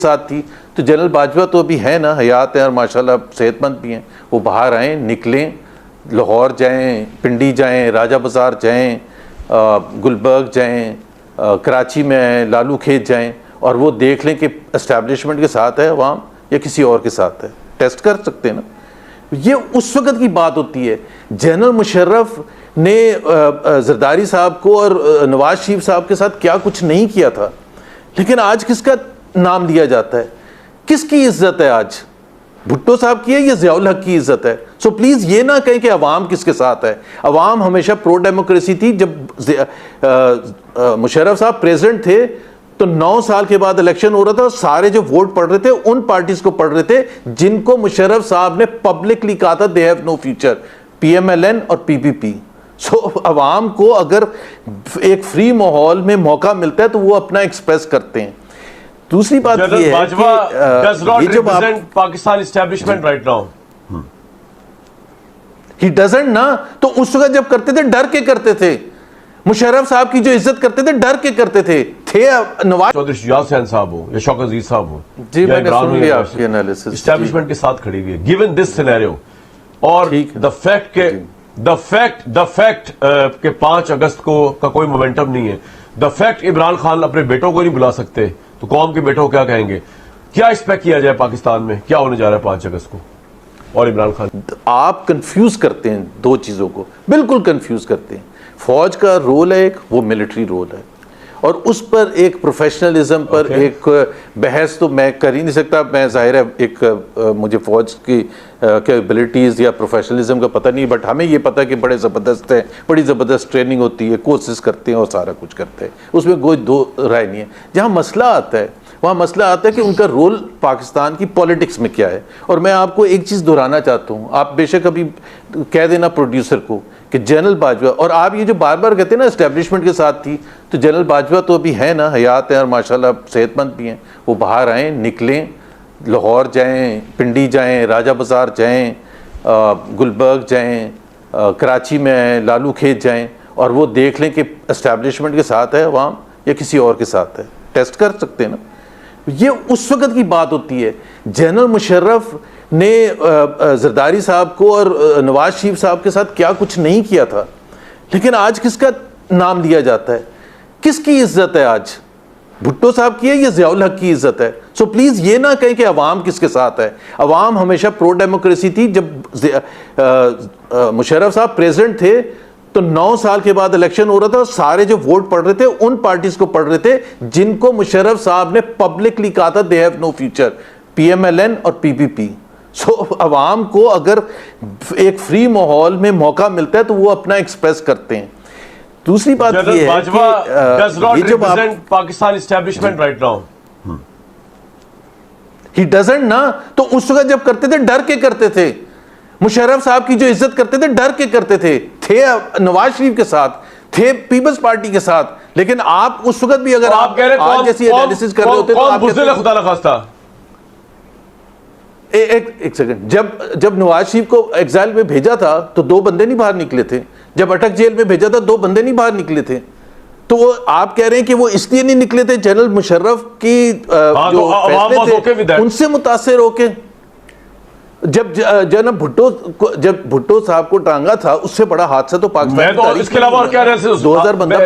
साथ थी तो जनरल बाजवा तो अभी है ना, हयात है और माशाल्लाह सेहतमंद भी हैं। वो बाहर आएँ, निकलें, लाहौर जाएं, पिंडी जाएं, राजा बाज़ार जाएं, गुलबर्ग जाएं, कराची में लालू खेत जाएं और वो देख लें कि एस्टैब्लिशमेंट के साथ है अवाम या किसी और के साथ है। टेस्ट कर सकते हैं ना। ये उस वक़्त की बात होती है। जनरल मुशर्रफ ने जरदारी साहब को और नवाज शरीफ साहब के साथ क्या कुछ नहीं किया था, लेकिन आज किसका नाम लिया जाता है, किसकी इज्जत है आज? भुट्टो साहब की है या ज़ियाउल हक की इज्जत है? सो प्लीज़ ये ना कहें कि अवाम किसके साथ है। अवाम हमेशा प्रो डेमोक्रेसी थी। जब मुशर्रफ साहब प्रेसिडेंट थे तो 9 साल के बाद इलेक्शन हो रहा था, सारे जो वोट पड़ रहे थे उन पार्टीज को पड़ रहे थे जिनको मुशर्रफ साहब ने पब्लिकली कहा था they have no future, PMLN और PPP। सो अवाम को अगर एक फ्री माहौल में मौका मिलता है तो वो अपना एक्सप्रेस करते हैं। दूसरी बात ये है कि ये जो Pakistan establishment right now he doesn't ना, तो उस वक्त जब करते थे डर के करते थे। मुशर्रफ साहब की जो इज्जत करते थे डर के करते थे नवाज चौधरी शुजात हुसैन साहब हो या शौकत अजीज साहब हो, जी मैंने सुन लिया आपकी एनालिसिस, एस्टैब्लिशमेंट के साथ खड़ी हुई है गिवन दिस सिनेरियो। और द फैक्ट के 5 अगस्त को का कोई मोमेंटम नहीं है। द फैक्ट इमरान खान अपने बेटों को नहीं बुला सकते तो कौम के बेटों को क्या कहेंगे? क्या एक्सपेक्ट किया जाए पाकिस्तान में, क्या होने जा रहा है 5 अगस्त को और इमरान खान? आप कंफ्यूज करते हैं दो चीजों को, बिल्कुल कंफ्यूज करते हैं। फौज का रोल है एक, वो मिलिट्री रोल है, और उस पर एक प्रोफेशनलिज्म पर एक बहस तो मैं कर ही नहीं सकता। मैं जाहिर है एक मुझे फौज की कैपेबिलिटीज़ या प्रोफेशनलिज्म का पता नहीं, बट हमें ये पता कि बड़े ज़बरदस्त है, बड़ी ज़बरदस्त ट्रेनिंग होती है, कोर्सेज करते हैं और सारा कुछ करते हैं, उसमें कोई दो राय नहीं है। जहाँ मसला आता है वहाँ मसला आता है कि उनका रोल पाकिस्तान की पॉलिटिक्स में क्या है। और मैं आपको एक चीज़ दोहराना चाहता हूँ, आप बेशक अभी कह देना प्रोड्यूसर को कि जनरल बाजवा, और आप ये जो बार बार कहते हैं ना एस्टैब्लिशमेंट के साथ थी, तो जनरल बाजवा तो अभी है ना, हयात है और माशाल्लाह सेहतमंद भी हैं। वो बाहर आएँ, निकलें, लाहौर जाएं, पिंडी जाएं, राजा बाज़ार जाएं, गुलबर्ग जाएं, कराची में लालू खेत जाएं और वो देख लें कि एस्टैब्लिशमेंट के साथ है अवाम या किसी और के साथ है। टेस्ट कर सकते हैं ना। ये उस वक़्त की बात होती है। जनरल मुशर्रफ ने जरदारी साहब को और नवाज शरीफ साहब के साथ क्या कुछ नहीं किया था, लेकिन आज किसका नाम लिया जाता है, किसकी इज्जत है आज? भुट्टो साहब की है या ज़ियाउल हक की इज्जत है? सो प्लीज़ ये ना कहें कि अवाम किसके साथ है। अवाम हमेशा प्रो डेमोक्रेसी थी। जब मुशर्रफ साहब प्रेसिडेंट थे तो 9 साल के बाद इलेक्शन हो रहा था, सारे जो वोट पड़ रहे थे उन पार्टीज को पड़ रहे थे जिनको मुशर्रफ साहब ने पब्लिकली कहा था they have no future, PMLN और PPP। सो अवाम को अगर एक फ्री माहौल में मौका मिलता है तो वो अपना एक्सप्रेस करते हैं। दूसरी बात ये है कि ये जो Pakistan establishment right now he doesn't ना, तो उस वक्त जब करते थे डर के करते थे। मुशर्रफ साहब की जो इज्जत करते थे डर के करते थे नवाज शरीफ के साथ, थे पीपल्स पार्टी के साथ। लेकिन आप उस वक्त भी अगर आप आज जैसी एनालिसिस कर रहे होते तो आप खुदा न खास्ता एक सेकंड, जब नवाज शरीफ को एग्जाइल में भेजा था तो 2 बंदे नहीं बाहर निकले थे। जब अटक जेल में भेजा था 2 बंदे नहीं बाहर निकले थे। तो वो आप कह रहे हैं कि वो इसलिए नहीं निकले थे जनरल मुशर्रफ की जो फैसले थे उनसे मुतासिर होके। जब भुट्टो साहब को टांगा था उससे बड़ा हादसा तो पाकिस्तान 2000 बंदा